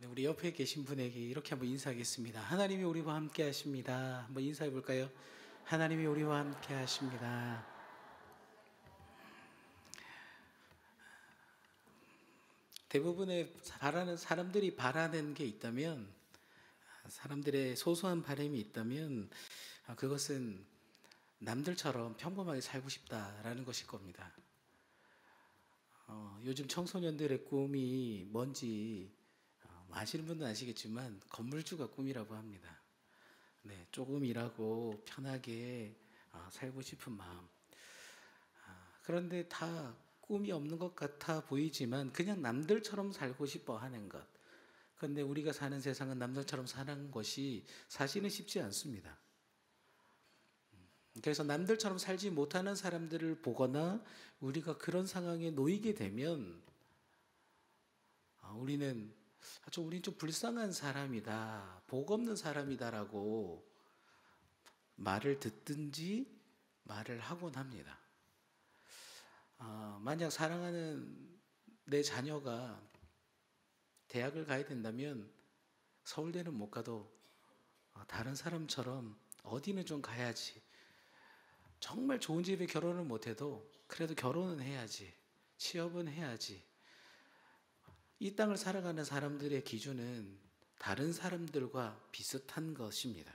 네, 우리 옆에 계신 분에게 이렇게 한번 인사하겠습니다. 하나님이 우리와 함께 하십니다. 한번 인사해 볼까요? 하나님이 우리와 함께 하십니다. 대부분의 사람들이 바라는 게 있다면, 사람들의 소소한 바람이 있다면, 그것은 남들처럼 평범하게 살고 싶다라는 것일 겁니다. 요즘 청소년들의 꿈이 뭔지 아시는 분은 아시겠지만 건물주가 꿈이라고 합니다. 네, 조금 일하고 편하게 살고 싶은 마음. 그런데 다 꿈이 없는 것 같아 보이지만 그냥 남들처럼 살고 싶어 하는 것. 그런데 우리가 사는 세상은 남들처럼 사는 것이 사실은 쉽지 않습니다. 그래서 남들처럼 살지 못하는 사람들을 보거나 우리가 그런 상황에 놓이게 되면 우리는 우린 좀 불쌍한 사람이다, 복 없는 사람이다라고 말을 듣든지 말을 하곤 합니다. 만약 사랑하는 내 자녀가 대학을 가야 된다면 서울대는 못 가도 다른 사람처럼 어디는 좀 가야지. 정말 좋은 집에 결혼을 못해도 그래도 결혼은 해야지. 취업은 해야지. 이 땅을 살아가는 사람들의 기준은 다른 사람들과 비슷한 것입니다.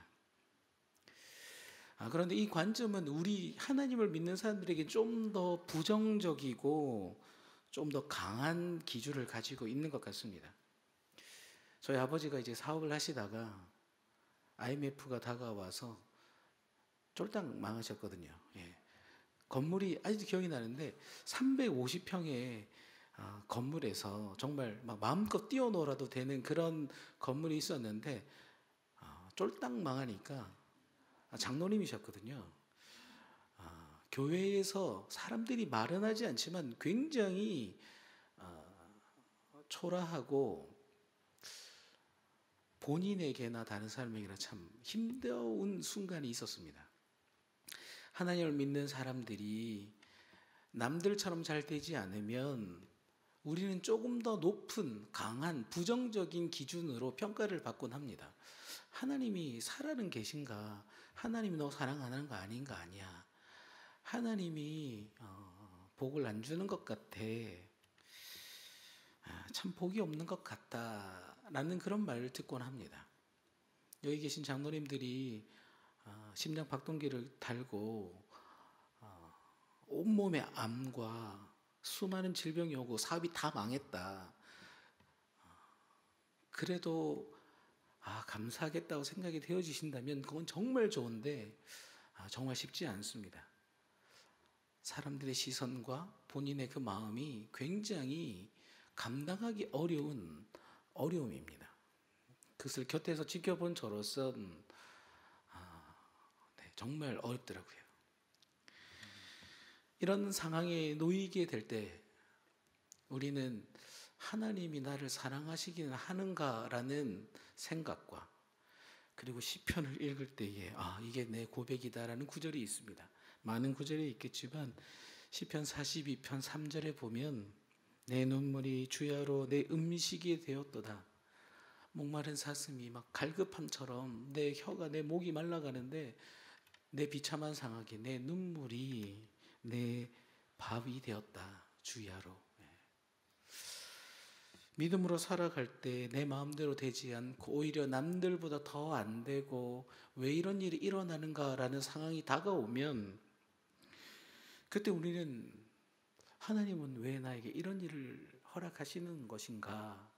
그런데 이 관점은 우리 하나님을 믿는 사람들에게 좀 더 부정적이고 좀 더 강한 기준을 가지고 있는 것 같습니다. 저희 아버지가 이제 사업을 하시다가 IMF가 다가와서 쫄딱 망하셨거든요. 예. 건물이 아직도 기억이 나는데 350평의 건물에서 정말 막 마음껏 뛰어놀아도 되는 그런 건물이 있었는데 쫄딱 망하니까 장로님이셨거든요. 교회에서 사람들이 마련하지 않지만 굉장히 초라하고 본인에게나 다른 사람에게나 참 힘겨운 순간이 있었습니다. 하나님을 믿는 사람들이 남들처럼 잘 되지 않으면 우리는 조금 더 높은 강한 부정적인 기준으로 평가를 받곤 합니다. 하나님이 살아는 계신가? 하나님이 너 사랑 안 하는 거 아닌가? 아니야. 하나님이 복을 안 주는 것 같아. 참 복이 없는 것 같다 라는 그런 말을 듣곤 합니다. 여기 계신 장로님들이 심장 박동기를 달고 온몸에 암과 수많은 질병이 오고 사업이 다 망했다. 그래도 감사하겠다고 생각이 되어지신다면 그건 정말 좋은데 정말 쉽지 않습니다. 사람들의 시선과 본인의 그 마음이 굉장히 감당하기 어려운 어려움입니다. 그것을 곁에서 지켜본 저로서는 정말 어렵더라고요. 이런 상황에 놓이게 될 때 우리는 하나님이 나를 사랑하시기는 하는가라는 생각과 그리고 시편을 읽을 때에 이게 내 고백이다라는 구절이 있습니다. 많은 구절이 있겠지만 시편 42편 3절에 보면 내 눈물이 주야로 내 음식이 되었도다. 목마른 사슴이 막 갈급함처럼 내 혀가 내 목이 말라가는데 내 비참한 상하게 내 눈물이 내 밥이 되었다. 주야로. 믿음으로 살아갈 때 내 마음대로 되지 않고 오히려 남들보다 더 안 되고 왜 이런 일이 일어나는가라는 상황이 다가오면 그때 우리는 하나님은 왜 나에게 이런 일을 허락하시는 것인가?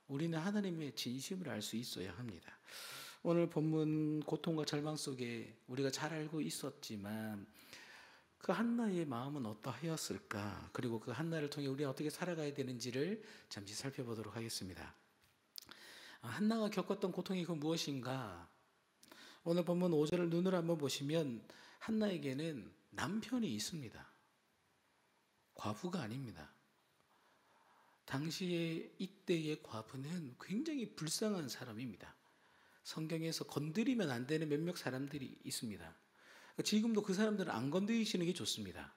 우리는 하나님의 진심을 알 수 있어야 합니다. 오늘 본문 고통과 절망 속에 우리가 잘 알고 있었지만 그 한나의 마음은 어떠하였을까? 그리고 그 한나를 통해 우리가 어떻게 살아가야 되는지를 잠시 살펴보도록 하겠습니다. 한나가 겪었던 고통이 그 무엇인가? 오늘 본문 5절을 눈으로 한번 보시면 한나에게는 남편이 있습니다. 과부가 아닙니다. 당시에 이때의 과부는 굉장히 불쌍한 사람입니다. 성경에서 건드리면 안 되는 몇몇 사람들이 있습니다. 지금도 그 사람들은 안 건드리시는 게 좋습니다.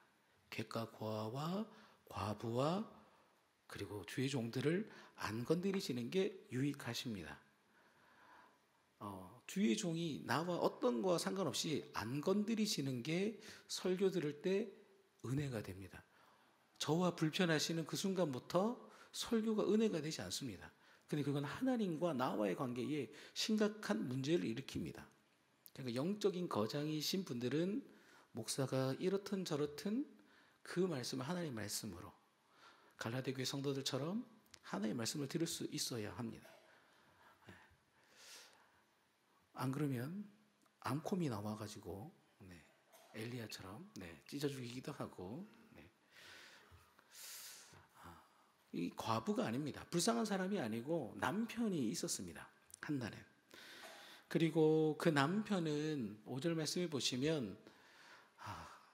객과 고아와 과부와 그리고 주의 종들을 안 건드리시는 게 유익하십니다. 주의 종이 나와 어떤 거와 상관없이 안 건드리시는 게 설교 들을 때 은혜가 됩니다. 저와 불편하시는 그 순간부터 설교가 은혜가 되지 않습니다. 근데 그건 하나님과 나와의 관계에 심각한 문제를 일으킵니다. 그러니까 영적인 거장이신 분들은 목사가 이렇든 저렇든 그 말씀을 하나님의 말씀으로 갈라디아 교회 성도들처럼 하나님의 말씀을 들을 수 있어야 합니다. 안 그러면 암콤이 나와가지고 엘리야처럼 찢어 죽이기도 하고 이 과부가 아닙니다. 불쌍한 사람이 아니고 남편이 있었습니다. 한나는. 그리고 그 남편은 5절 말씀에 보시면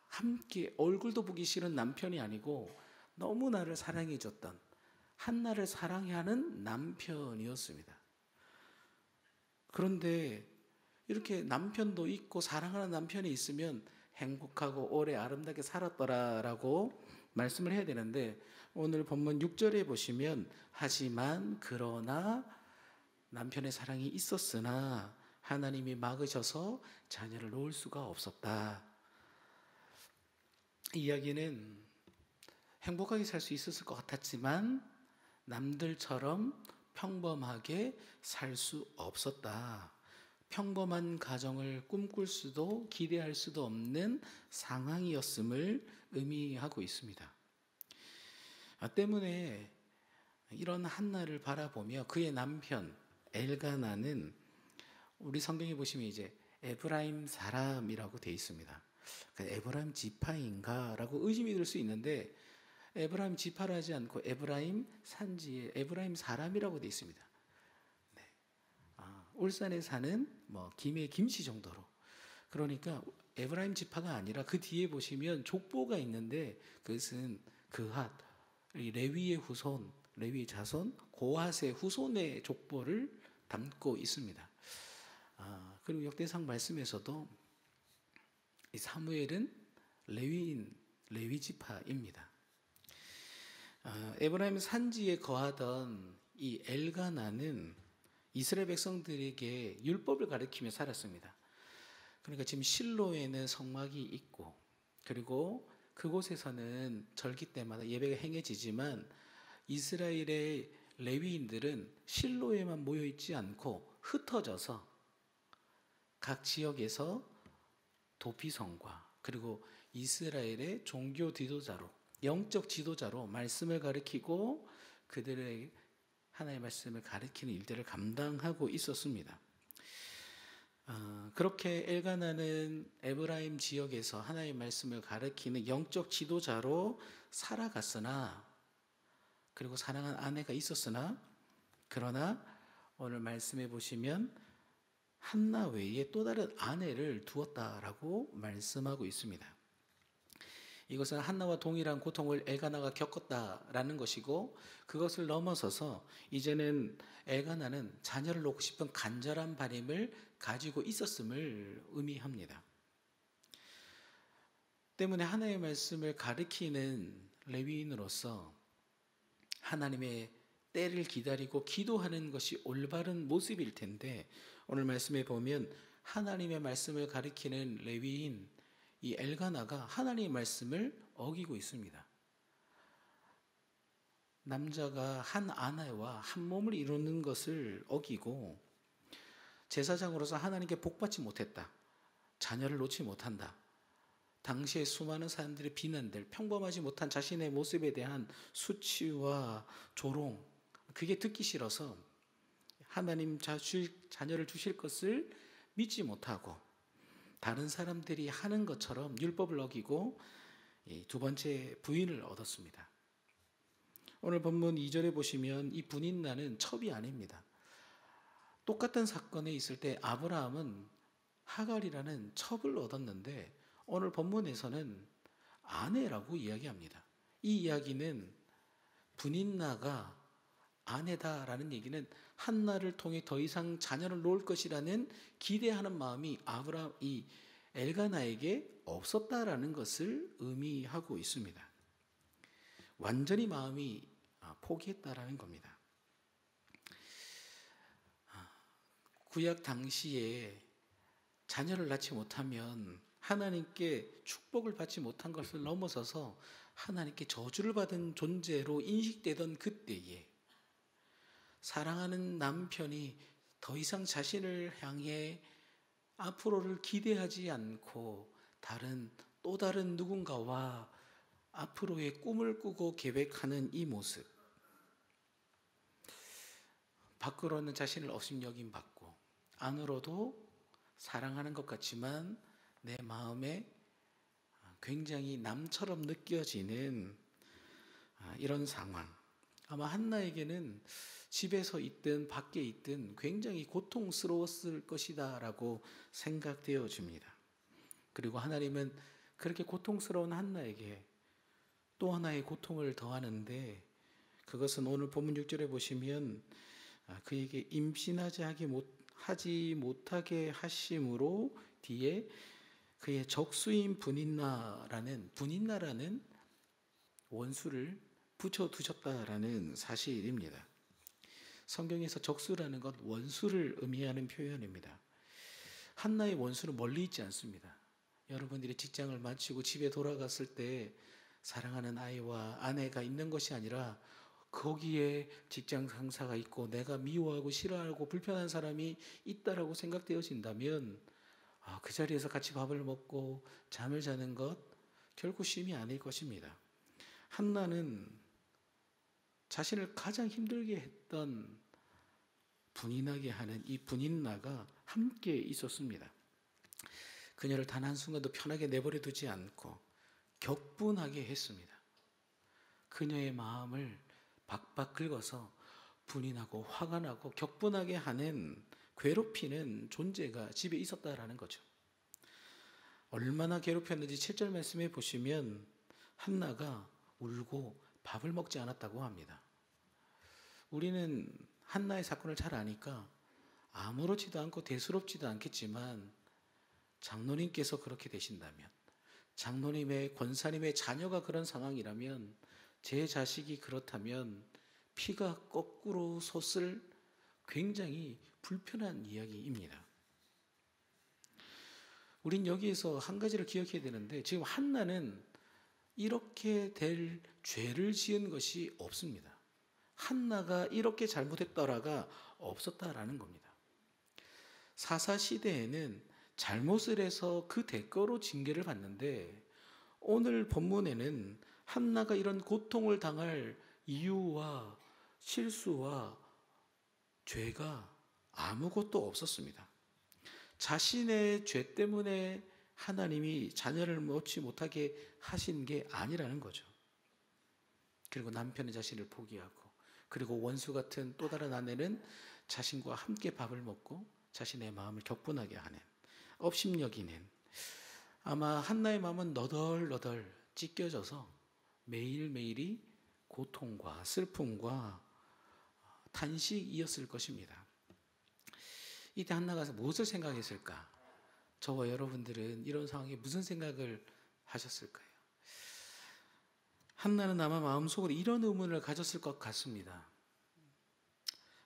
함께 얼굴도 보기 싫은 남편이 아니고 너무 나를 사랑해줬던 한나를 사랑하는 남편이었습니다. 그런데 이렇게 남편도 있고 사랑하는 남편이 있으면 행복하고 오래 아름답게 살았더라라고 말씀을 해야 되는데 오늘 본문 6절에 보시면 하지만 그러나 남편의 사랑이 있었으나 하나님이 막으셔서 자녀를 놓을 수가 없었다. 이 이야기는 행복하게 살 수 있었을 것 같았지만 남들처럼 평범하게 살 수 없었다. 평범한 가정을 꿈꿀 수도 기대할 수도 없는 상황이었음을 의미하고 있습니다. 때문에 이런 한나를 바라보며 그의 남편 엘가나는 우리 성경에 보시면 이제 에브라임 사람이라고 되어 있습니다. 에브라임 지파인가라고 의심이 들 수 있는데 에브라임 지파라지 않고 에브라임 산지에 에브라임 사람이라고 되어 있습니다. 울산에 사는 김해 김씨 정도로. 그러니까 에브라임 지파가 아니라 그 뒤에 보시면 족보가 있는데 그것은 그핫 레위의 후손, 레위의 자손, 고핫의 후손의 족보를 담고 있습니다. 그리고 역대상 말씀에서도 이 사무엘은 레위인, 레위 지파입니다. 에브라임 산지에 거하던 이 엘가나는 이스라엘 백성들에게 율법을 가르치며 살았습니다. 그러니까 지금 실로에는 성막이 있고 그리고 그곳에서는 절기 때마다 예배가 행해지지만 이스라엘의 레위인들은 실로에만 모여 있지 않고 흩어져서 각 지역에서 도피성과 그리고 이스라엘의 종교 지도자로 영적 지도자로 말씀을 가르치고 그들의 하나님의 말씀을 가르치는 일들을 감당하고 있었습니다. 그렇게 엘가나는 에브라임 지역에서 하나님의 말씀을 가르치는 영적 지도자로 살아갔으나 그리고 사랑하는 아내가 있었으나 그러나 오늘 말씀해 보시면 한나 외에 또 다른 아내를 두었다라고 말씀하고 있습니다. 이것은 한나와 동일한 고통을 엘가나가 겪었다라는 것이고 그것을 넘어서서 이제는 엘가나는 자녀를 놓고 싶은 간절한 바람을 가지고 있었음을 의미합니다. 때문에 하나님의 말씀을 가르치는 레위인으로서 하나님의 때를 기다리고 기도하는 것이 올바른 모습일 텐데 오늘 말씀에 보면 하나님의 말씀을 가르치는 레위인 이 엘가나가 하나님의 말씀을 어기고 있습니다. 남자가 한 아내와 한 몸을 이루는 것을 어기고 제사장으로서 하나님께 복받지 못했다. 자녀를 놓지 못한다. 당시에 수많은 사람들이 비난될 평범하지 못한 자신의 모습에 대한 수치와 조롱 그게 듣기 싫어서 하나님 자녀를 주실 것을 믿지 못하고 다른 사람들이 하는 것처럼 율법을 어기고 두 번째 부인을 얻었습니다. 오늘 본문 2절에 보시면 이 분인나는 첩이 아닙니다. 똑같은 사건에 있을 때 아브라함은 하갈이라는 첩을 얻었는데 오늘 본문에서는 아내라고 이야기합니다. 이 이야기는 분인나가 아내다라는 얘기는 한나를 통해 더 이상 자녀를 놓을 것이라는 기대하는 마음이 이 엘가나에게 없었다라는 것을 의미하고 있습니다. 완전히 마음이 포기했다라는 겁니다. 구약 당시에 자녀를 낳지 못하면 하나님께 축복을 받지 못한 것을 넘어서서 하나님께 저주를 받은 존재로 인식되던 그때에 사랑하는 남편이 더 이상 자신을 향해 앞으로를 기대하지 않고 또 다른 누군가와 앞으로의 꿈을 꾸고 계획하는 이 모습, 밖으로는 자신을 업신여김 받고 안으로도 사랑하는 것 같지만 내 마음에 굉장히 남처럼 느껴지는 이런 상황. 아마 한나에게는 집에서 있든 밖에 있든 굉장히 고통스러웠을 것이다 라고 생각되어집니다. 그리고 하나님은 그렇게 고통스러운 한나에게 또 하나의 고통을 더하는데, 그것은 오늘 본문 6절에 보시면 그에게 임신하지 못하게 하심으로 뒤에 그의 적수인 분인나라는 원수를 붙여두셨다라는 사실입니다. 성경에서 적수라는 것, 원수를 의미하는 표현입니다. 한나의 원수는 멀리 있지 않습니다. 여러분들이 직장을 마치고 집에 돌아갔을 때 사랑하는 아이와 아내가 있는 것이 아니라 거기에 직장 상사가 있고 내가 미워하고 싫어하고 불편한 사람이 있다라고 생각되어진다면 그 자리에서 같이 밥을 먹고 잠을 자는 것 결코 쉼이 아닐 것입니다. 한나는 자신을 가장 힘들게 했던 분인하게 하는 이 분인나가 함께 있었습니다. 그녀를 단 한순간도 편하게 내버려 두지 않고 격분하게 했습니다. 그녀의 마음을 박박 긁어서 분인하고 화가 나고 격분하게 하는, 괴롭히는 존재가 집에 있었다라는 거죠. 얼마나 괴롭혔는지 7절 말씀에 보시면 한나가 울고 밥을 먹지 않았다고 합니다. 우리는 한나의 사건을 잘 아니까 아무렇지도 않고 대수롭지도 않겠지만, 장로님께서 그렇게 되신다면, 장로님의 권사님의 자녀가 그런 상황이라면, 제 자식이 그렇다면 피가 거꾸로 솟을 굉장히 불편한 이야기입니다. 우린 여기에서 한 가지를 기억해야 되는데, 지금 한나는 이렇게 될 죄를 지은 것이 없습니다. 한나가 이렇게 잘못했더라가 없었다라는 겁니다. 사사시대에는 잘못을 해서 그 대가로 징계를 받는데, 오늘 본문에는 한나가 이런 고통을 당할 이유와 실수와 죄가 아무것도 없었습니다. 자신의 죄 때문에 하나님이 자녀를 얻지 못하게 하신 게 아니라는 거죠. 그리고 남편은 자신을 포기하고, 그리고 원수 같은 또 다른 아내는 자신과 함께 밥을 먹고 자신의 마음을 격분하게 하는, 업심여기는, 아마 한나의 마음은 너덜너덜 찢겨져서 매일매일이 고통과 슬픔과 탄식이었을 것입니다. 이때 한나가 무엇을 생각했을까? 저와 여러분들은 이런 상황에 무슨 생각을 하셨을까요? 한나는 아마 마음속으로 이런 의문을 가졌을 것 같습니다.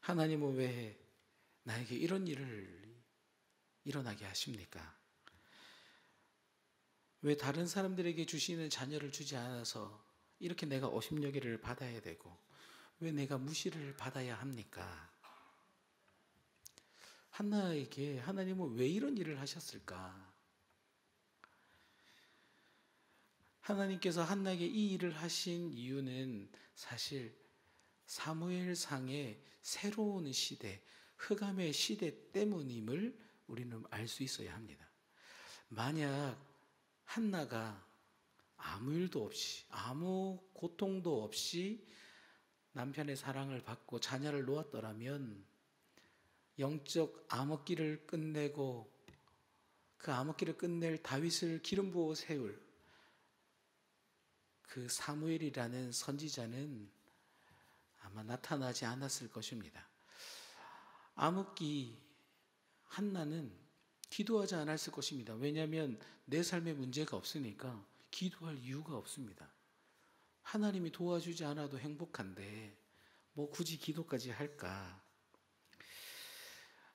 하나님은 왜 나에게 이런 일을 일어나게 하십니까? 왜 다른 사람들에게 주시는 자녀를 주지 않아서 이렇게 내가 업심여기를 받아야 되고, 왜 내가 무시를 받아야 합니까? 한나에게 하나님은 왜 이런 일을 하셨을까? 하나님께서 한나에게 이 일을 하신 이유는 사실 사무엘상의 새로운 시대, 흑암의 시대 때문임을 우리는 알 수 있어야 합니다. 만약 한나가 아무 일도 없이, 아무 고통도 없이 남편의 사랑을 받고 자녀를 놓았더라면, 영적 암흑기를 끝내고 그 암흑기를 끝낼 다윗을 기름 부어 세울 그 사무엘이라는 선지자는 아마 나타나지 않았을 것입니다. 암흑기 한나는 기도하지 않았을 것입니다. 왜냐하면 내 삶에 문제가 없으니까 기도할 이유가 없습니다. 하나님이 도와주지 않아도 행복한데 뭐 굳이 기도까지 할까?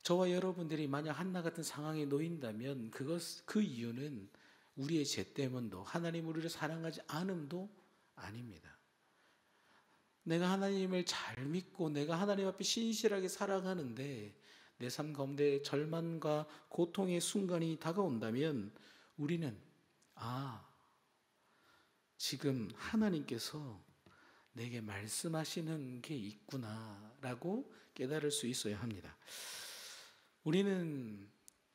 저와 여러분들이 만약 한나 같은 상황에 놓인다면 그 이유는 우리의 죄 때문도 하나님 우리를 사랑하지 않음도 아닙니다. 내가 하나님을 잘 믿고 내가 하나님 앞에 신실하게 살아가는데 내 삶 가운데 절망과 고통의 순간이 다가온다면 우리는 지금 하나님께서 내게 말씀하시는 게 있구나라고 깨달을 수 있어야 합니다. 우리는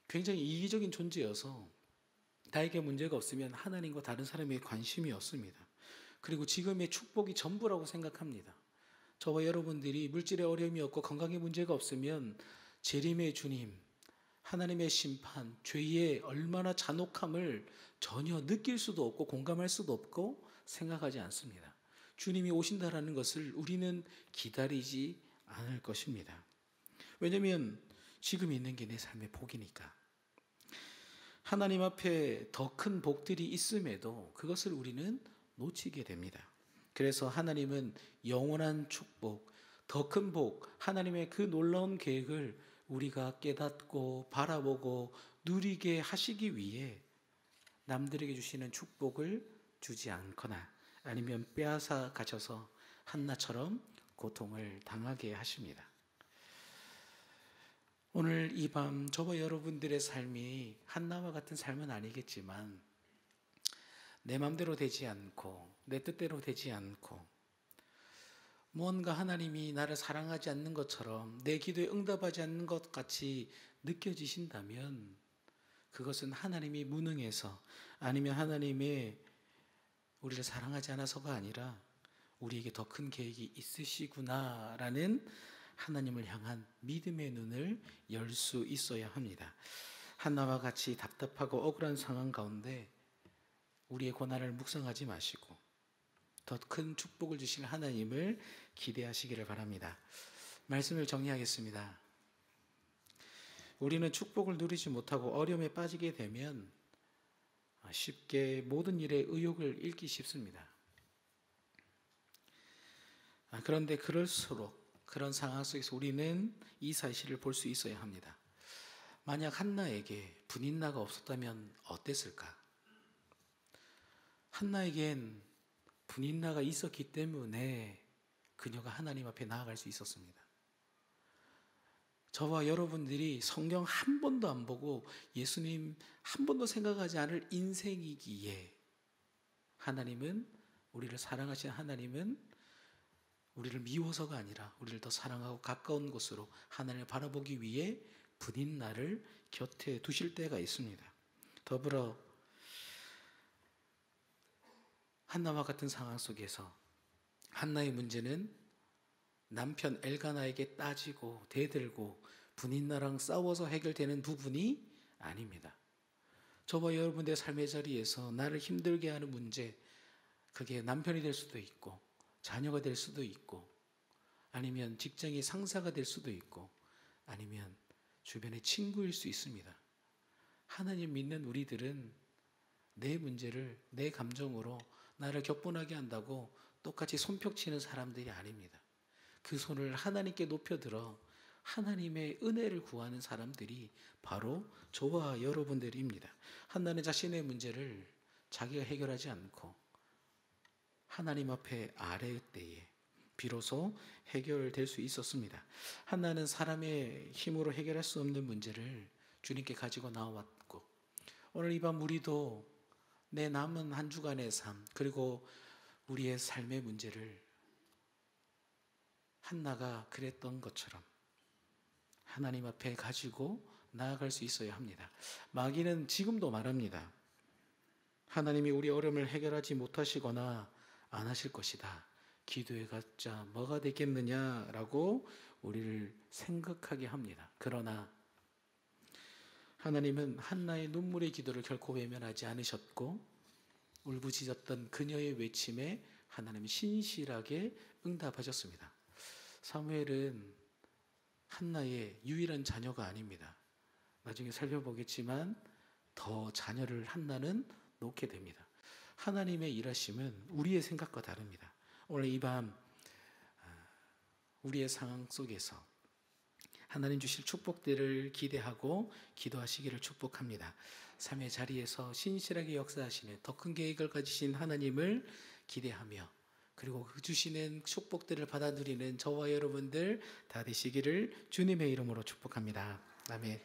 굉장히 이기적인 존재여서 나에게 문제가 없으면 하나님과 다른 사람에게 관심이 없습니다. 그리고 지금의 축복이 전부라고 생각합니다. 저와 여러분들이 물질에 어려움이 없고 건강에 문제가 없으면 재림의 주님, 하나님의 심판, 죄의 얼마나 잔혹함을 전혀 느낄 수도 없고 공감할 수도 없고 생각하지 않습니다. 주님이 오신다라는 것을 우리는 기다리지 않을 것입니다. 왜냐하면 지금 있는 게 내 삶의 복이니까. 하나님 앞에 더 큰 복들이 있음에도 그것을 우리는 놓치게 됩니다. 그래서 하나님은 영원한 축복, 더 큰 복, 하나님의 그 놀라운 계획을 우리가 깨닫고 바라보고 누리게 하시기 위해 남들에게 주시는 축복을 주지 않거나 아니면 빼앗아 가셔서 한나처럼 고통을 당하게 하십니다. 오늘 이 밤 저와 여러분들의 삶이 한나와 같은 삶은 아니겠지만 내 맘대로 되지 않고 내 뜻대로 되지 않고 무언가 하나님이 나를 사랑하지 않는 것처럼 내 기도에 응답하지 않는 것 같이 느껴지신다면 그것은 하나님이 무능해서 아니면 하나님의 우리를 사랑하지 않아서가 아니라 우리에게 더 큰 계획이 있으시구나라는 하나님을 향한 믿음의 눈을 열 수 있어야 합니다. 한나와 같이 답답하고 억울한 상황 가운데 우리의 고난을 묵상하지 마시고 더 큰 축복을 주실 하나님을 기대하시기를 바랍니다. 말씀을 정리하겠습니다. 우리는 축복을 누리지 못하고 어려움에 빠지게 되면 쉽게 모든 일에 의욕을 잃기 쉽습니다. 그런데 그럴수록 그런 상황 속에서 우리는 이 사실을 볼 수 있어야 합니다. 만약 한나에게 분인나가 없었다면 어땠을까? 한나에겐 분인나가 있었기 때문에 그녀가 하나님 앞에 나아갈 수 있었습니다. 저와 여러분들이 성경 한 번도 안 보고 예수님 한 번도 생각하지 않을 인생이기에 하나님은 우리를 사랑하시는 하나님은 우리를 미워서가 아니라 우리를 더 사랑하고 가까운 곳으로 하나님을 바라보기 위해 분인나를 곁에 두실 때가 있습니다. 더불어 한나와 같은 상황 속에서 한나의 문제는 남편 엘가나에게 따지고 대들고 분인나랑 싸워서 해결되는 부분이 아닙니다. 저와 여러분의 삶의 자리에서 나를 힘들게 하는 문제, 그게 남편이 될 수도 있고 자녀가 될 수도 있고 아니면 직장의 상사가 될 수도 있고 아니면 주변의 친구일 수 있습니다. 하나님 믿는 우리들은 내 문제를 내 감정으로 나를 격분하게 한다고 똑같이 손뼉치는 사람들이 아닙니다. 그 손을 하나님께 높여들어 하나님의 은혜를 구하는 사람들이 바로 저와 여러분들입니다. 한나는 자신의 문제를 자기가 해결하지 않고 하나님 앞에 아뢰을 때에 비로소 해결될 수 있었습니다. 한나는 사람의 힘으로 해결할 수 없는 문제를 주님께 가지고 나왔고 오늘 이 밤 우리도 내 남은 한 주간의 삶 그리고 우리의 삶의 문제를 한나가 그랬던 것처럼 하나님 앞에 가지고 나아갈 수 있어야 합니다. 마귀는 지금도 말합니다. 하나님이 우리 어려움을 해결하지 못하시거나 안 하실 것이다. 기도해봤자 뭐가 되겠느냐라고 우리를 생각하게 합니다. 그러나 하나님은 한나의 눈물의 기도를 결코 외면하지 않으셨고 울부짖었던 그녀의 외침에 하나님이 신실하게 응답하셨습니다. 사무엘은 한나의 유일한 자녀가 아닙니다. 나중에 살펴보겠지만 더 자녀를 한나는 놓게 됩니다. 하나님의 일하심은 우리의 생각과 다릅니다. 오늘 이 밤 우리의 상황 속에서 하나님 주실 축복들을 기대하고 기도하시기를 축복합니다. 삶의 자리에서 신실하게 역사하시는 더 큰 계획을 가지신 하나님을 기대하며 그리고 그 주시는 축복들을 받아 누리는 저와 여러분들 다 되시기를 주님의 이름으로 축복합니다. 아멘.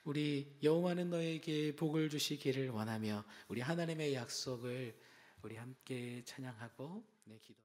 우리 여호와는 너에게 복을 주시기를 원하며 우리 하나님의 약속을 우리 함께 찬양하고 기도